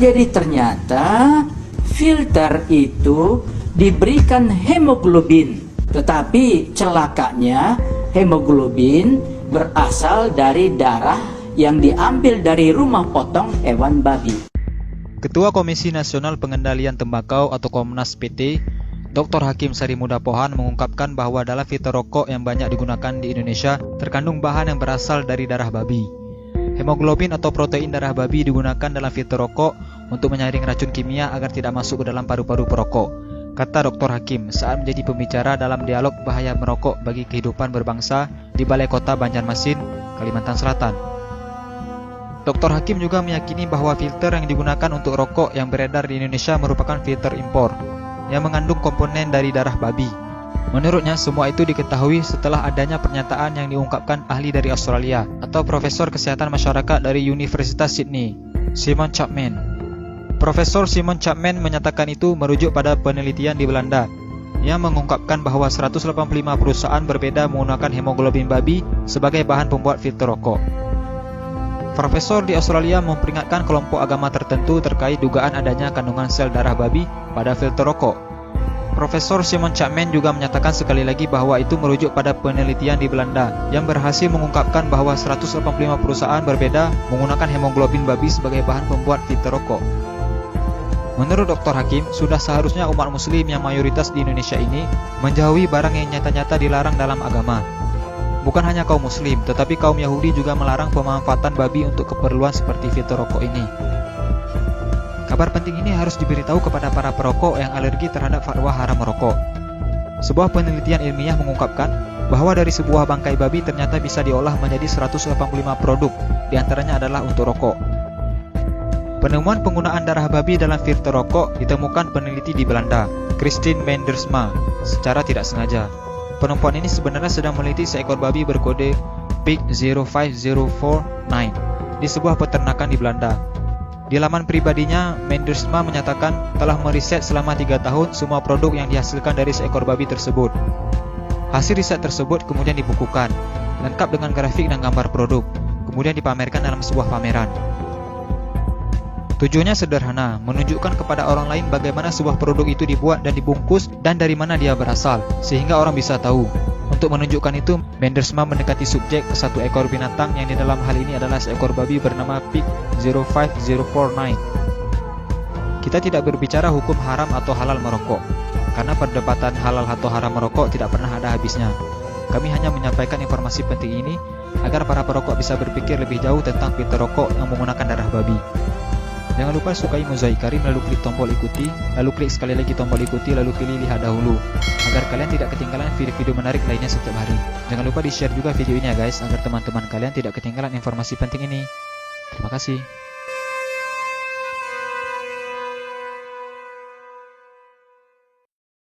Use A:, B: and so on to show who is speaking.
A: Jadi ternyata filter itu diberikan hemoglobin, tetapi celakanya hemoglobin berasal dari darah yang diambil dari rumah potong hewan babi.
B: Ketua Komisi Nasional Pengendalian Tembakau atau Komnas PT, Dr. Hakim Sarimuda Pohan mengungkapkan bahwa dalam filter rokok yang banyak digunakan di Indonesia terkandung bahan yang berasal dari darah babi. Hemoglobin atau protein darah babi digunakan dalam filter rokok untuk menyaring racun kimia agar tidak masuk ke dalam paru-paru perokok, kata Dr. Hakim saat menjadi pembicara dalam dialog bahaya merokok bagi kehidupan berbangsa di Balai Kota Banjarmasin, Kalimantan Selatan. Dr. Hakim juga meyakini bahwa filter yang digunakan untuk rokok yang beredar di Indonesia merupakan filter impor yang mengandung komponen dari darah babi. Menurutnya, semua itu diketahui setelah adanya pernyataan yang diungkapkan ahli dari Australia atau Profesor Kesehatan Masyarakat dari Universitas Sydney, Simon Chapman. Profesor Simon Chapman menyatakan itu merujuk pada penelitian di Belanda yang mengungkapkan bahwa 185 perusahaan berbeda menggunakan hemoglobin babi sebagai bahan pembuat filter rokok. Profesor di Australia memperingatkan kelompok agama tertentu terkait dugaan adanya kandungan sel darah babi pada filter rokok. Profesor Simon Chapman juga menyatakan sekali lagi bahwa itu merujuk pada penelitian di Belanda yang berhasil mengungkapkan bahwa 185 perusahaan berbeda menggunakan hemoglobin babi sebagai bahan pembuat filter rokok. Menurut Dr. Hakim, sudah seharusnya umat muslim yang mayoritas di Indonesia ini menjauhi barang yang nyata-nyata dilarang dalam agama. Bukan hanya kaum muslim, tetapi kaum Yahudi juga melarang pemanfaatan babi untuk keperluan seperti filter rokok ini. Kabar penting ini harus diberitahu kepada para perokok yang alergi terhadap fatwa haram merokok. Sebuah penelitian ilmiah mengungkapkan bahwa dari sebuah bangkai babi ternyata bisa diolah menjadi 185 produk, diantaranya adalah untuk rokok. Penemuan penggunaan darah babi dalam filter rokok ditemukan peneliti di Belanda, Christine Mendersma, secara tidak sengaja. Perempuan ini sebenarnya sedang meneliti seekor babi berkode Pig 05049 di sebuah peternakan di Belanda. Di laman pribadinya, Mendersma menyatakan telah meriset selama 3 tahun semua produk yang dihasilkan dari seekor babi tersebut. Hasil riset tersebut kemudian dibukukan, lengkap dengan grafik dan gambar produk, kemudian dipamerkan dalam sebuah pameran. Tujuannya sederhana, menunjukkan kepada orang lain bagaimana sebuah produk itu dibuat dan dibungkus dan dari mana dia berasal, sehingga orang bisa tahu. Untuk menunjukkan itu, Mendersma mendekati subjek ke satu ekor binatang yang di dalam hal ini adalah seekor babi bernama Pig 05049. Kita tidak berbicara hukum haram atau halal merokok, karena perdebatan halal atau haram merokok tidak pernah ada habisnya. Kami hanya menyampaikan informasi penting ini agar para perokok bisa berpikir lebih jauh tentang filter rokok yang menggunakan darah babi. Jangan lupa sukai Mozaik Karim lalu klik tombol ikuti, lalu klik sekali lagi tombol ikuti, lalu pilih lihat dahulu, agar kalian tidak ketinggalan video-video menarik lainnya setiap hari. Jangan lupa di-share juga video ini ya guys, agar teman-teman kalian tidak ketinggalan informasi penting ini. Terima kasih.